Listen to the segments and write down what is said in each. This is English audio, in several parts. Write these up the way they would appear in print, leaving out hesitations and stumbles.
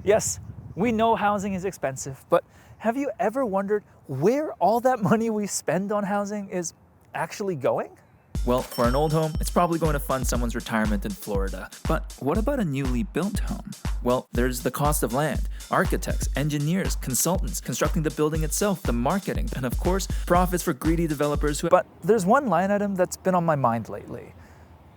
Yes, we know housing is expensive, but have you ever wondered where all that money we spend on housing is actually going? Well, for an old home, it's probably going to fund someone's retirement in Florida. But what about a newly built home? Well, there's the cost of land, architects, engineers, consultants, constructing the building itself, the marketing, and of course, profits for greedy developers who... But there's one line item that's been on my mind lately: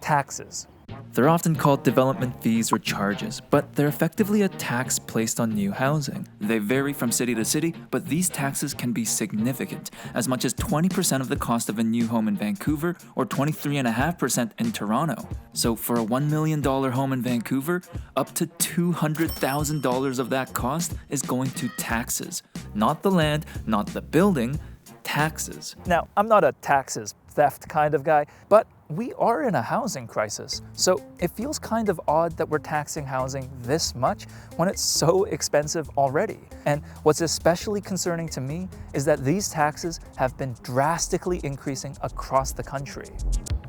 taxes. They're often called development fees or charges, but they're effectively a tax placed on new housing. They vary from city to city, but these taxes can be significant, as much as 20% of the cost of a new home in Vancouver or 23.5% in Toronto. So for a $1 million home in Vancouver, up to $200,000 of that cost is going to taxes. Not the land, not the building, taxes. Now, I'm not a taxes theft kind of guy, but we are in a housing crisis. So it feels kind of odd that we're taxing housing this much when it's so expensive already. And what's especially concerning to me is that these taxes have been drastically increasing across the country.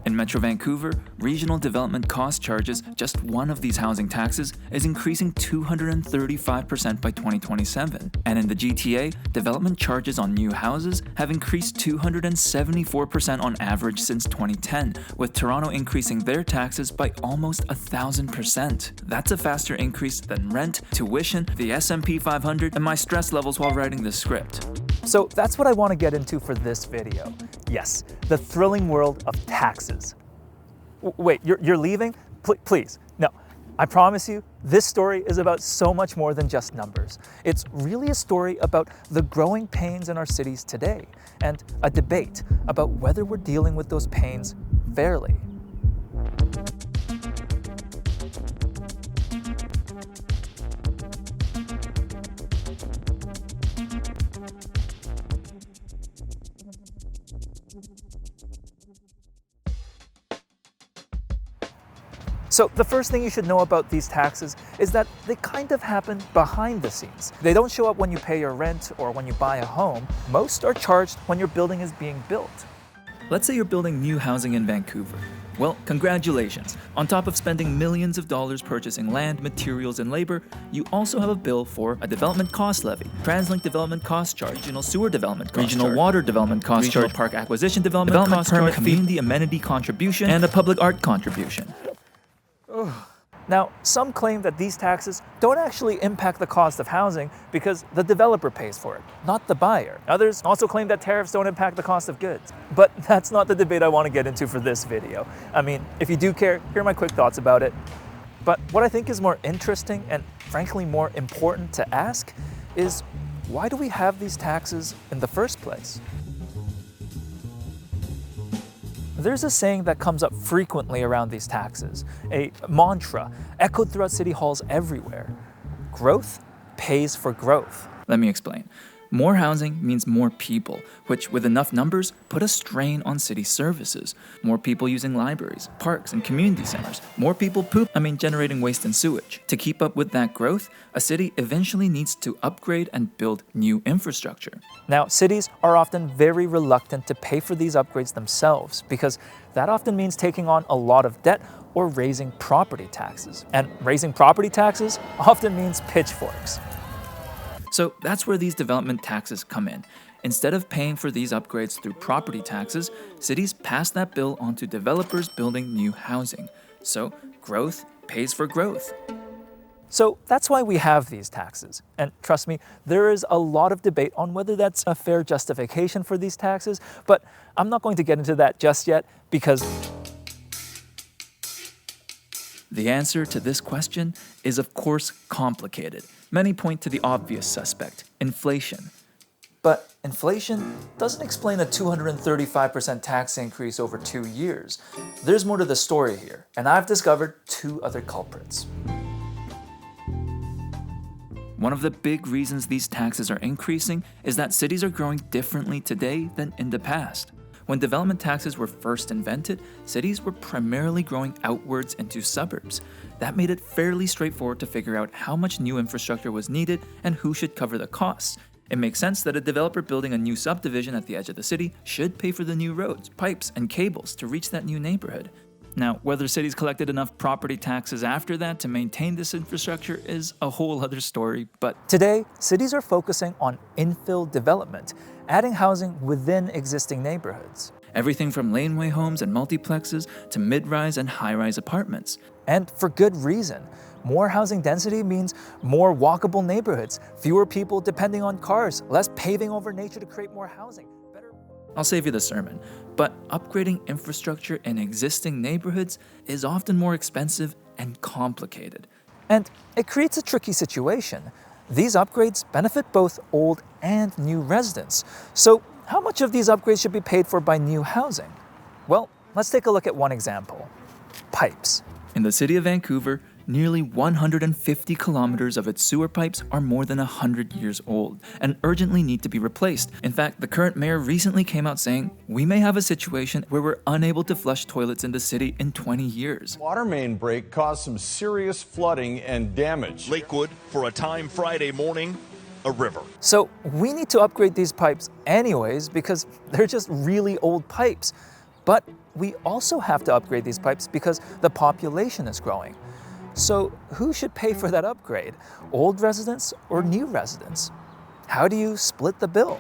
In Metro Vancouver, regional development cost charges, just one of these housing taxes, is increasing 235% by 2027. And in the GTA, development charges on new houses have increased 274% on average since 2010, with Toronto increasing their taxes by almost 1,000%. That's a faster increase than rent, tuition, the S&P 500, and my stress levels while writing this script. So that's what I want to get into for this video. Yes, the thrilling world of taxes. Wait, you're leaving? Please, no. I promise you, this story is about so much more than just numbers. It's really a story about the growing pains in our cities today, and a debate about whether we're dealing with those pains fairly. So the first thing you should know about these taxes is that they kind of happen behind the scenes. They don't show up when you pay your rent or when you buy a home. Most are charged when your building is being built. Let's say you're building new housing in Vancouver. Well, congratulations. On top of spending millions of dollars purchasing land, materials, and labor, you also have a bill for a development cost levy, TransLink development cost charge, regional sewer development cost Regional charge, water development cost regional charge, park acquisition development cost permit, charge, community amenity contribution, and a public art contribution. Now, some claim that these taxes don't actually impact the cost of housing because the developer pays for it, not the buyer. Others also claim that tariffs don't impact the cost of goods. But that's not the debate I want to get into for this video. I mean, if you do care, here are my quick thoughts about it. But what I think is more interesting and frankly more important to ask is, why do we have these taxes in the first place? There's a saying that comes up frequently around these taxes, a mantra echoed throughout city halls everywhere. Growth pays for growth. Let me explain. More housing means more people, which, with enough numbers, put a strain on city services. More people using libraries, parks, and community centers. More people generating waste and sewage. To keep up with that growth, a city eventually needs to upgrade and build new infrastructure. Now, cities are often very reluctant to pay for these upgrades themselves because that often means taking on a lot of debt or raising property taxes. And raising property taxes often means pitchforks. So that's where these development taxes come in. Instead of paying for these upgrades through property taxes, cities pass that bill on to developers building new housing. So growth pays for growth. So that's why we have these taxes. And trust me, there is a lot of debate on whether that's a fair justification for these taxes, but I'm not going to get into that just yet because the answer to this question is, of course, complicated. Many point to the obvious suspect, inflation. But inflation doesn't explain a 235% tax increase over 2 years. There's more to the story here, and I've discovered two other culprits. One of the big reasons these taxes are increasing is that cities are growing differently today than in the past. When development taxes were first invented, cities were primarily growing outwards into suburbs. That made it fairly straightforward to figure out how much new infrastructure was needed and who should cover the costs. It makes sense that a developer building a new subdivision at the edge of the city should pay for the new roads, pipes, and cables to reach that new neighborhood. Now, whether cities collected enough property taxes after that to maintain this infrastructure is a whole other story, but Today, cities are focusing on infill development, adding housing within existing neighborhoods. everything from laneway homes and multiplexes to mid-rise and high-rise apartments. And for good reason. More housing density means more walkable neighborhoods, fewer people depending on cars, less paving over nature to create more housing. I'll save you the sermon, but upgrading infrastructure in existing neighborhoods is often more expensive and complicated. And it creates a tricky situation. These upgrades benefit both old and new residents. So, how much of these upgrades should be paid for by new housing? Well, let's take a look at one example. Pipes. In the city of Vancouver, nearly 150 kilometers of its sewer pipes are more than 100 years old and urgently need to be replaced. In fact, the current mayor recently came out saying, "We may have a situation where we're unable to flush toilets in the city in 20 years. Water main break caused some serious flooding and damage. Lakewood, for a time Friday morning, a river. So, we need to upgrade these pipes anyways because they're just really old pipes. But we also have to upgrade these pipes because the population is growing. So, who should pay for that upgrade? Old residents or new residents? How do you split the bill?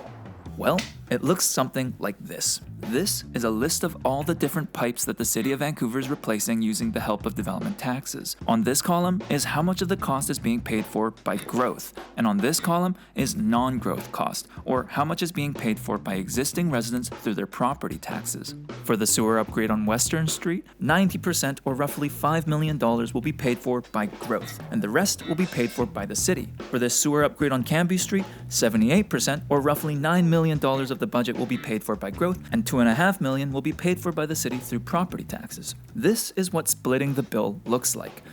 Well, it looks something like this. This is a list of all the different pipes that the city of Vancouver is replacing using the help of development taxes. On this column is how much of the cost is being paid for by growth, and on this column is non-growth cost, or how much is being paid for by existing residents through their property taxes. For the sewer upgrade on Western Street, 90% or roughly $5 million will be paid for by growth, and the rest will be paid for by the city. For this sewer upgrade on Cambie Street, 78% or roughly $9 million of the budget will be paid for by growth, and $2.5 million will be paid for by the city through property taxes. This is what splitting the bill looks like.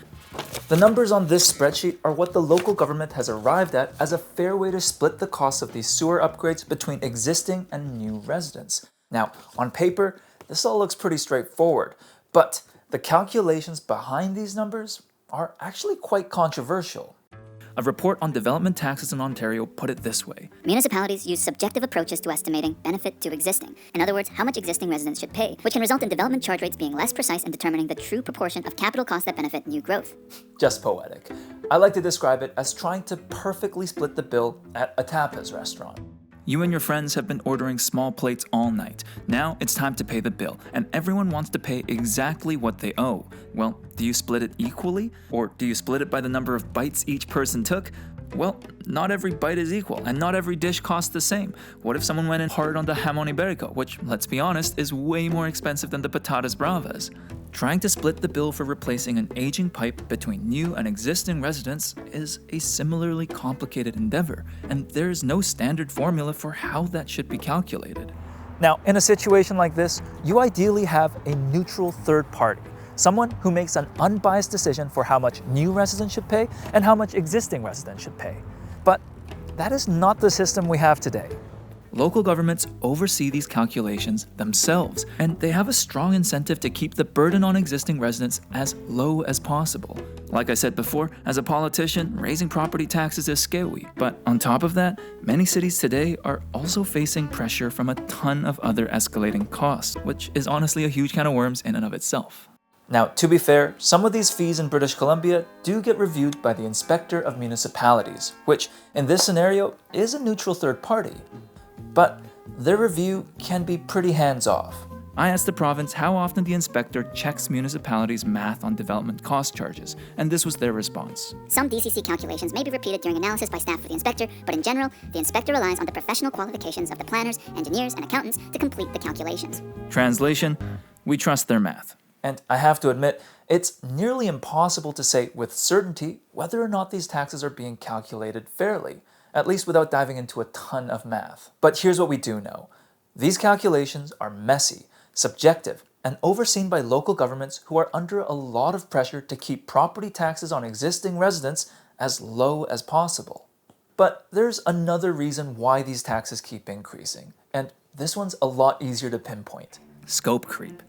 The numbers on this spreadsheet are what the local government has arrived at as a fair way to split the cost of these sewer upgrades between existing and new residents. Now, on paper, this all looks pretty straightforward, but the calculations behind these numbers are actually quite controversial. A report on development taxes in Ontario put it this way. Municipalities use subjective approaches to estimating benefit to existing. In other words, how much existing residents should pay, which can result in development charge rates being less precise in determining the true proportion of capital costs that benefit new growth. Just poetic. I like to describe it as trying to perfectly split the bill at a tapas restaurant. You and your friends have been ordering small plates all night. Now it's time to pay the bill, and everyone wants to pay exactly what they owe. Well, do you split it equally? Or do you split it by the number of bites each person took? Well, not every bite is equal, and not every dish costs the same. What if someone went in hard on the jamon iberico, which, let's be honest, is way more expensive than the patatas bravas? Trying to split the bill for replacing an aging pipe between new and existing residents is a similarly complicated endeavor, and there's no standard formula for how that should be calculated. Now, in a situation like this, you ideally have a neutral third party, someone who makes an unbiased decision for how much new residents should pay and how much existing residents should pay. But that is not the system we have today. Local governments oversee these calculations themselves, and they have a strong incentive to keep the burden on existing residents as low as possible. Like I said before, as a politician, raising property taxes is scary, but on top of that, many cities today are also facing pressure from a ton of other escalating costs, which is honestly a huge can of worms in and of itself. Now, to be fair, some of these fees in British Columbia do get reviewed by the Inspector of Municipalities, which in this scenario is a neutral third party. But their review can be pretty hands-off. I asked the province how often the inspector checks municipalities' math on development cost charges, and this was their response. Some DCC calculations may be repeated during analysis by staff of the inspector, but in general, the inspector relies on the professional qualifications of the planners, engineers, and accountants to complete the calculations. Translation, we trust their math. And I have to admit, it's nearly impossible to say with certainty whether or not these taxes are being calculated fairly, at least without diving into a ton of math. But here's what we do know. These calculations are messy, subjective, and overseen by local governments who are under a lot of pressure to keep property taxes on existing residents as low as possible. But there's another reason why these taxes keep increasing, and this one's a lot easier to pinpoint. Scope creep.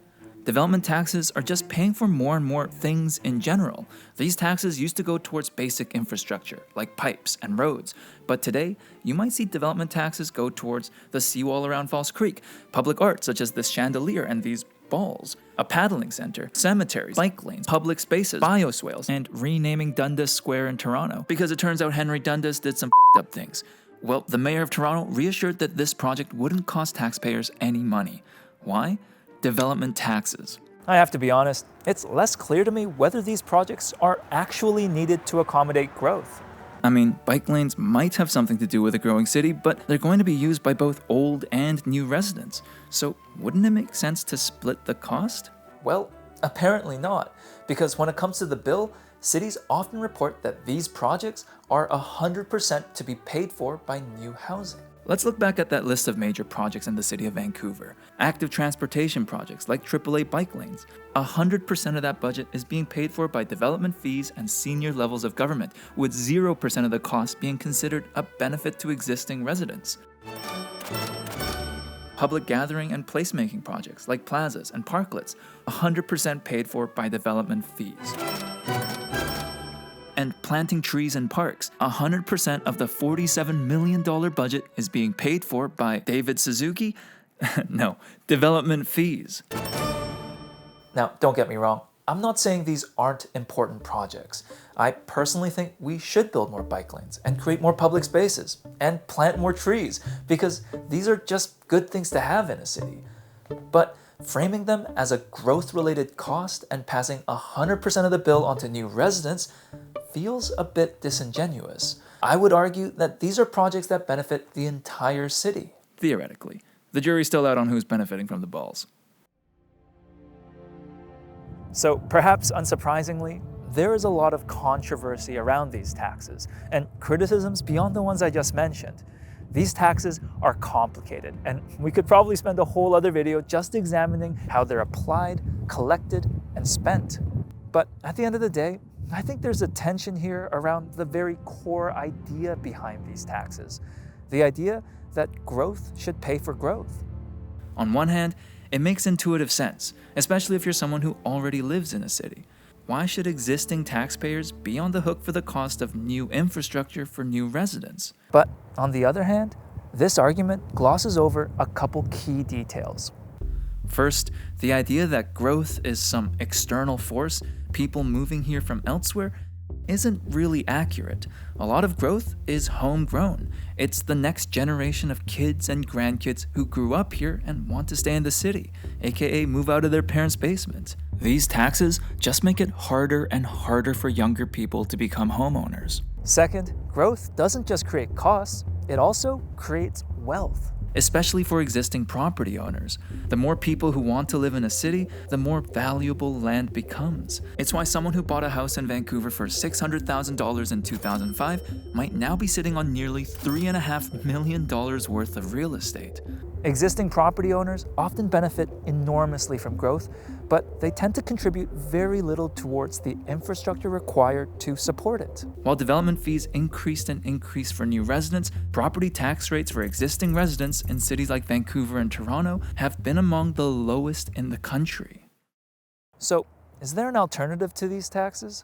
Development taxes are just paying for more and more things in general. These taxes used to go towards basic infrastructure, like pipes and roads. But today, you might see development taxes go towards the seawall around False Creek, public art such as this chandelier and these balls, a paddling center, cemeteries, bike lanes, public spaces, bioswales, and renaming Dundas Square in Toronto because it turns out Henry Dundas did some f***ed up things. Well, the mayor of Toronto reassured that this project wouldn't cost taxpayers any money. Why? Development taxes. I have to be honest, it's less clear to me whether these projects are actually needed to accommodate growth. I mean, bike lanes might have something to do with a growing city, but they're going to be used by both old and new residents. So wouldn't it make sense to split the cost? Well, apparently not, because when it comes to the bill, cities often report that these projects are 100% to be paid for by new housing. Let's look back at that list of major projects in the city of Vancouver. Active transportation projects like AAA bike lanes. 100% of that budget is being paid for by development fees and senior levels of government, with 0% of the cost being considered a benefit to existing residents. Public gathering and placemaking projects like plazas and parklets, 100% paid for by development fees. And planting trees in parks, 100% of the $47 million budget is being paid for by David Suzuki? No, development fees. Now, don't get me wrong, I'm not saying these aren't important projects. I personally think we should build more bike lanes and create more public spaces and plant more trees because these are just good things to have in a city. But framing them as a growth-related cost and passing 100% of the bill onto new residents feels a bit disingenuous. I would argue that these are projects that benefit the entire city. Theoretically. The jury's still out on who's benefiting from the balls. So perhaps unsurprisingly, there is a lot of controversy around these taxes and criticisms beyond the ones I just mentioned. These taxes are complicated, and we could probably spend a whole other video just examining how they're applied, collected, and spent. But at the end of the day, I think there's a tension here around the very core idea behind these taxes. The idea that growth should pay for growth. On one hand, it makes intuitive sense, especially if you're someone who already lives in a city. Why should existing taxpayers be on the hook for the cost of new infrastructure for new residents? But on the other hand, this argument glosses over a couple key details. First, the idea that growth is some external force, people moving here from elsewhere, isn't really accurate. A lot of growth is homegrown. It's the next generation of kids and grandkids who grew up here and want to stay in the city, aka move out of their parents' basement. These taxes just make it harder and harder for younger people to become homeowners. Second, growth doesn't just create costs, it also creates wealth. Especially for existing property owners. The more people who want to live in a city, the more valuable land becomes. It's why someone who bought a house in Vancouver for $600,000 in 2005 might now be sitting on nearly $3.5 million worth of real estate. Existing property owners often benefit enormously from growth, but they tend to contribute very little towards the infrastructure required to support it. While development fees increased and increased for new residents, property tax rates for existing residents in cities like Vancouver and Toronto have been among the lowest in the country. So, is there an alternative to these taxes?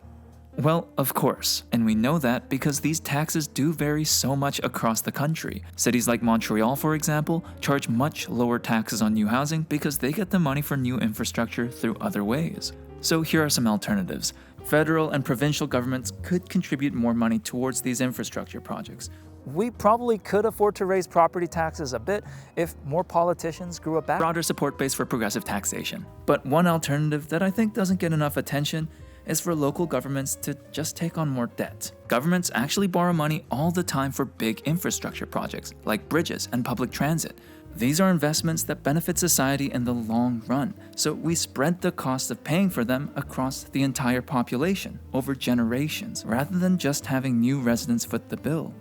Well, of course, and we know that because these taxes do vary so much across the country. Cities like Montreal, for example, charge much lower taxes on new housing because they get the money for new infrastructure through other ways. So here are some alternatives. Federal and provincial governments could contribute more money towards these infrastructure projects. We probably could afford to raise property taxes a bit if more politicians grew a broader support base for progressive taxation. But one alternative that I think doesn't get enough attention is for local governments to just take on more debt. Governments actually borrow money all the time for big infrastructure projects like bridges and public transit. These are investments that benefit society in the long run, so we spread the cost of paying for them across the entire population over generations, rather than just having new residents foot the bill.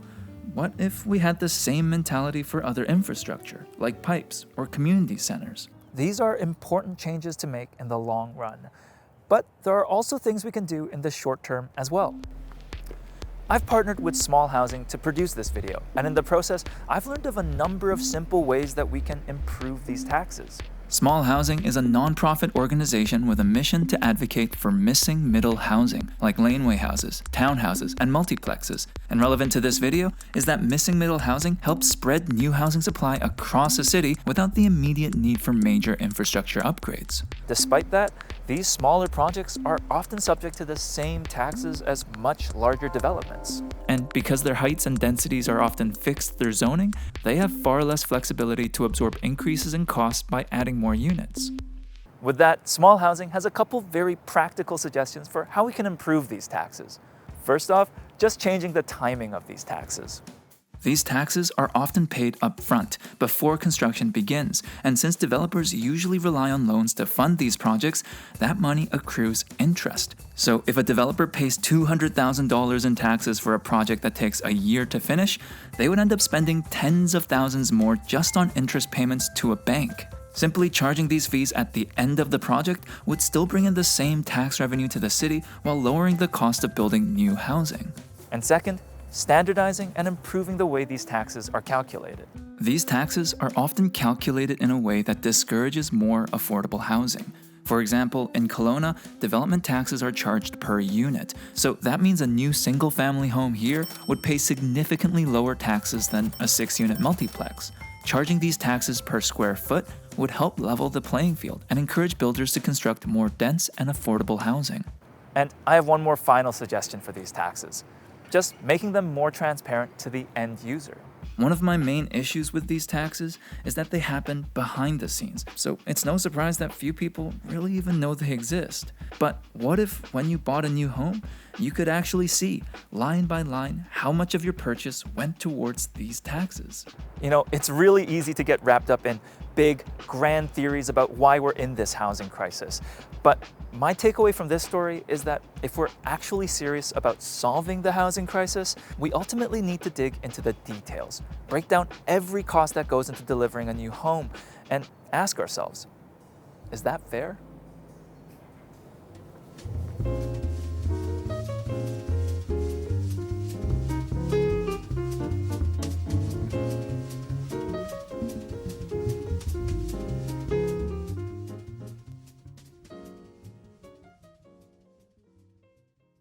What if we had the same mentality for other infrastructure, like pipes or community centers? These are important changes to make in the long run. But there are also things we can do in the short term as well. I've partnered with Small Housing to produce this video, and in the process, I've learned of a number of simple ways that we can improve these taxes. Small Housing is a nonprofit organization with a mission to advocate for missing middle housing, like laneway houses, townhouses, and multiplexes. And relevant to this video is that missing middle housing helps spread new housing supply across a city without the immediate need for major infrastructure upgrades. Despite that, these smaller projects are often subject to the same taxes as much larger developments. And because their heights and densities are often fixed through zoning, they have far less flexibility to absorb increases in costs by adding more units. With that, Small Housing has a couple very practical suggestions for how we can improve these taxes. First off, just changing the timing of these taxes. These taxes are often paid up front, before construction begins, and since developers usually rely on loans to fund these projects, that money accrues interest. So if a developer pays $200,000 in taxes for a project that takes a year to finish, they would end up spending tens of thousands more just on interest payments to a bank. Simply charging these fees at the end of the project would still bring in the same tax revenue to the city while lowering the cost of building new housing. And second, standardizing and improving the way these taxes are calculated. These taxes are often calculated in a way that discourages more affordable housing. For example, in Kelowna, development taxes are charged per unit, so that means a new single-family home here would pay significantly lower taxes than a 6-unit multiplex. Charging these taxes per square foot would help level the playing field and encourage builders to construct more dense and affordable housing. And I have one more final suggestion for these taxes. Just making them more transparent to the end user. One of my main issues with these taxes is that they happen behind the scenes, so it's no surprise that few people really even know they exist. But what if, when you bought a new home, you could actually see, line by line, how much of your purchase went towards these taxes? You know, it's really easy to get wrapped up in big, grand theories about why we're in this housing crisis. But my takeaway from this story is that if we're actually serious about solving the housing crisis, we ultimately need to dig into the details, break down every cost that goes into delivering a new home, and ask ourselves, is that fair?